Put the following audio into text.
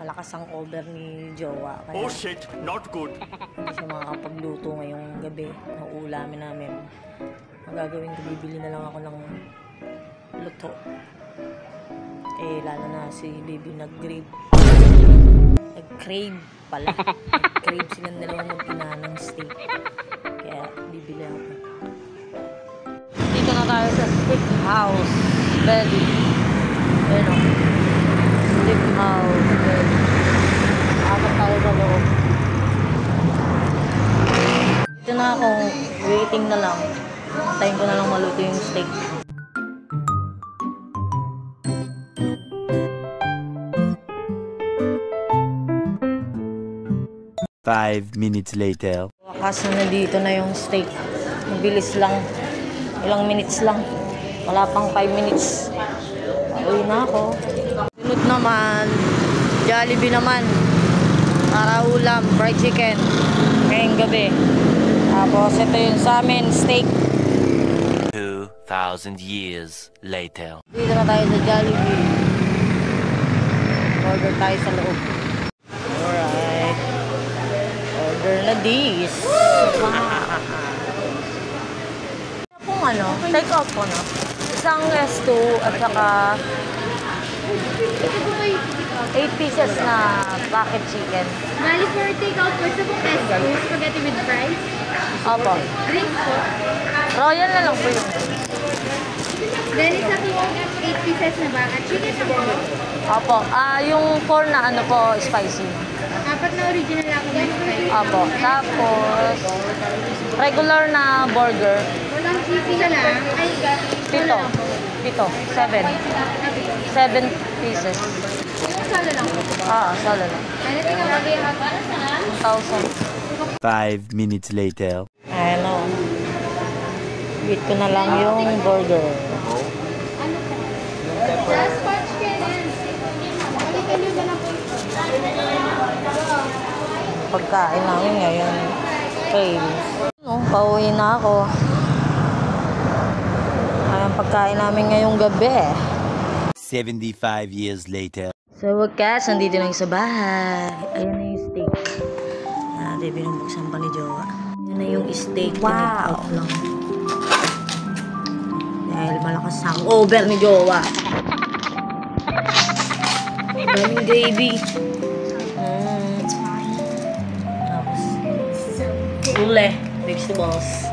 malakas ang over ni Jowa. Kaya oh shit, not good. hindi siya makakapagluto ngayong gabi ng ulamin namin. Ang gagawin ko, bibili na lang ako ng luto. Eh, lalo na si baby nag-crave pala. Nag-crave silang dalawang mag-ina ng steak. Kaya, bibili ako. Dito na tayo sa steakhouse. Belly. Ayun o. Steakhouse. Belly. Apat tayo sa loob. Dito na ako. Waiting na lang. Tayin ko na lang maluto yung steak. 5 minutes later. Wakas na dito na yung steak. Mabilis lang. Ilang minutes lang. Wala pang 5 minutes. Pauwi na ako. Sunod naman. Jollibee naman. Para ulam. Fried chicken. Ngayong gabi. Tapos ito yung sa amin. Steak. 2,000 years later. Dito na tayo sa Jollibee. Order tayo sa loob. Alright. Order na this. Kung ano, take out ko na. Isang S2 at saka 8 pieces na bucket chicken. Bali for take out po sa pong S2, spaghetti with fries. Opo. Drinks po. Royal na lang po yun. Then isa po 8 pieces na bucket chicken sa po. Opo. Yung 4 na ano po, spicy. 4 na original ako with fries. Opo. Tapos, regular na burger. Walang cheesy na lang. Ay, 7. 7 pieces. salo lang po. Salo lang. Anything about the para sa 1,000. 5 minutes later. Ano. Bit ko na lang yung burger. Just punch cannon. Ulitin nyo na lang po. Pagkain namin ngayon. Pauwi na ako. Ang pagkain namin ngayong gabi. 75 years later. Sa wakas, nandito na yung sa bahay. Ayan na yung steak. Binubuksan pa ni Jowa. Ayan na yung steak. Wow! Dahil malakas ang over ni Jowa. Daming gravy. Tapos, ule. Vegetables.